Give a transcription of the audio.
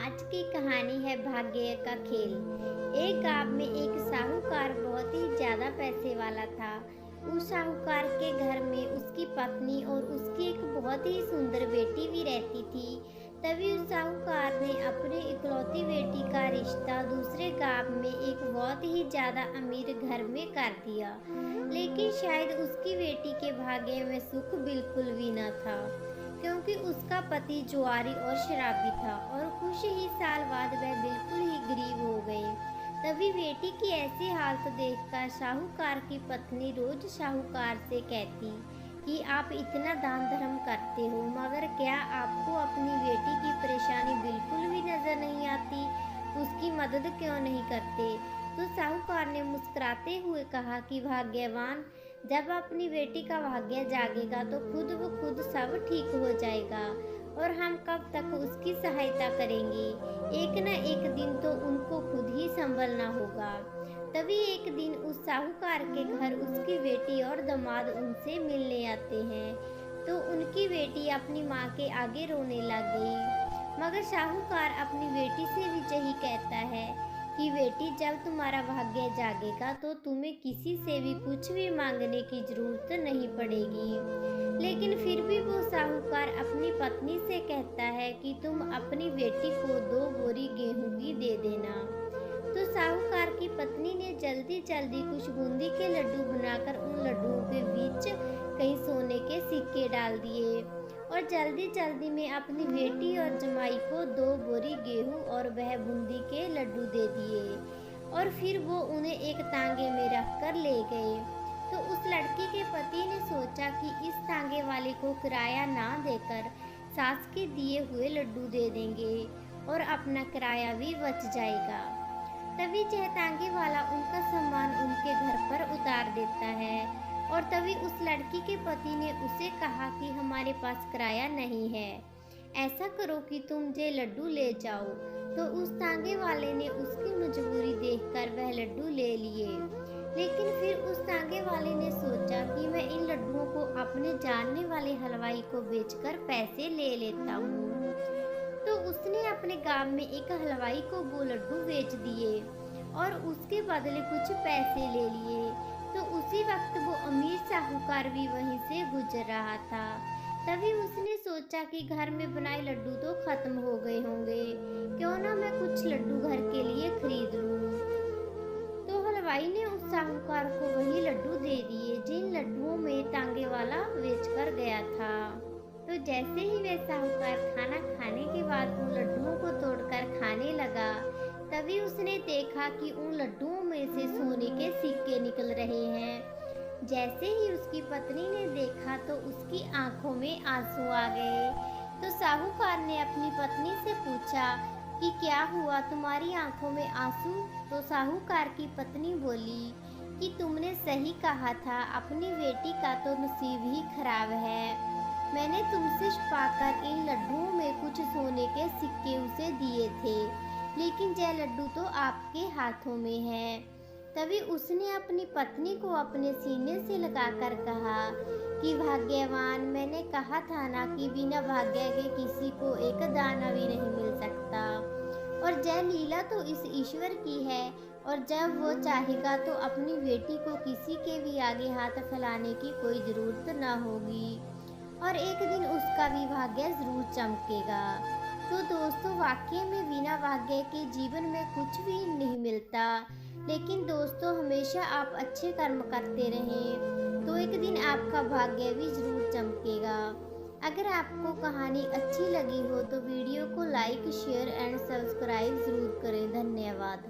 आज की कहानी है भाग्य का खेल। एक गांव में एक साहूकार बहुत ही ज्यादा पैसे वाला था। उस साहूकार के घर में उसकी पत्नी और उसकी एक बहुत ही सुंदर बेटी भी रहती थी। तभी उस साहूकार ने अपनी इकलौती बेटी का रिश्ता दूसरे गांव में एक बहुत ही ज्यादा अमीर घर में कर दिया। लेकिन शायद उसकी बेटी के भाग्य में सुख बिल्कुल भी न था, क्योंकि उसका पति जुआरी और शराबी था और कुछ ही साल बाद वह बिल्कुल ही गरीब हो गए। तभी बेटी की ऐसी हालत देखकर साहूकार की पत्नी रोज साहूकार से कहती कि आप इतना दान धर्म करते हो, मगर क्या आपको अपनी बेटी की परेशानी बिल्कुल भी नजर नहीं आती? उसकी मदद क्यों नहीं करते? तो साहूकार ने मुस्कुराते हुए कहा कि भाग्यवान, जब अपनी बेटी का भाग्य जागेगा तो खुद ब खुद सब ठीक हो जाएगा, और हम कब तक उसकी सहायता करेंगे? एक न एक दिन तो उनको खुद ही संभलना होगा। तभी एक दिन उस साहूकार के घर उसकी बेटी और दामाद उनसे मिलने आते हैं, तो उनकी बेटी अपनी माँ के आगे रोने लग गई। मगर साहूकार अपनी बेटी से भी यही कहता है कि बेटी, जब तुम्हारा भाग्य जागेगा तो तुम्हें किसी से भी कुछ भी मांगने की जरूरत नहीं पड़ेगी। लेकिन फिर भी वो साहूकार अपनी पत्नी से कहता है कि तुम अपनी बेटी को 2 बोरी गेहूं की दे देना। तो साहूकार की पत्नी ने जल्दी जल्दी कुछ बूंदी के लड्डू बनाकर उन लड्डुओं के बीच कई सोने के सिक्के डाल दिए और जल्दी जल्दी में अपनी बेटी और जमाई को 2 बोरी गेहूं और वह बूंदी के लड्डू दे दिए, और फिर वो उन्हें एक तांगे में रखकर ले गए। तो उस लड़की के पति ने सोचा कि इस तांगे वाले को किराया ना देकर सास के दिए हुए लड्डू दे देंगे और अपना किराया भी बच जाएगा। तभी यह तांगे वाला उनका सामान उनके घर पर उतार देता है, और तभी उस लड़की के पति ने उसे कहा कि हमारे पास किराया नहीं है, ऐसा करो कि तुम ये लड्डू ले जाओ। तो उस तांगे वाले ने उसकी मजबूरी देखकर वह लड्डू ले लिए। लेकिन फिर उस तांगे वाले ने सोचा कि मैं इन लड्डुओं को अपने जानने वाले हलवाई को बेचकर पैसे ले लेता हूँ। तो उसने अपने गांव में एक हलवाई को वो लड्डू बेच दिए और उसके बदले कुछ पैसे ले लिए। तो उसी वक्त वो अमीर साहूकार भी वहीं से गुजर रहा था। तभी उसने सोचा कि घर में बनाए लड्डू तो खत्म हो गए होंगे, क्यों ना मैं कुछ लड्डू घर के लिए खरीद लूं। तो हलवाई ने उस साहूकार को वही लड्डू दे दिए जिन लड्डुओं में तांगे वाला बेचकर गया था। तो जैसे ही वह साहूकार खाना खाने के बाद उन लड्डुओं को तोड़कर खाने लगा, तभी उसने देखा कि उन लड्डुओं में से सोने के सिक्के निकल रहे हैं। जैसे ही उसकी पत्नी ने देखा तो उसकी आंखों में आंसू आ गए। तो साहूकार ने अपनी पत्नी से पूछा कि क्या हुआ, तुम्हारी आंखों में आंसू? तो साहूकार की पत्नी बोली कि तुमने सही कहा था, अपनी बेटी का तो नसीब ही खराब है। मैंने तुमसे पाकर इन लड्डुओं में कुछ सोने के सिक्के उसे दिए थे, लेकिन यह लड्डू तो आपके हाथों में है। तभी उसने अपनी पत्नी को अपने सीने से लगाकर कहा कि भाग्यवान, मैंने कहा था ना कि बिना भाग्य के किसी को एक दाना भी नहीं मिल सकता, और यह लीला तो इस ईश्वर की है, और जब वो चाहेगा तो अपनी बेटी को किसी के भी आगे हाथ फैलाने की कोई ज़रूरत ना होगी, और एक दिन उसका भी भाग्य ज़रूर चमकेगा। तो दोस्तों, वाकई में बिना भाग्य के जीवन में कुछ भी नहीं मिलता। लेकिन दोस्तों, हमेशा आप अच्छे कर्म करते रहें तो एक दिन आपका भाग्य भी ज़रूर चमकेगा। अगर आपको कहानी अच्छी लगी हो तो वीडियो को लाइक, शेयर एंड सब्सक्राइब ज़रूर करें। धन्यवाद।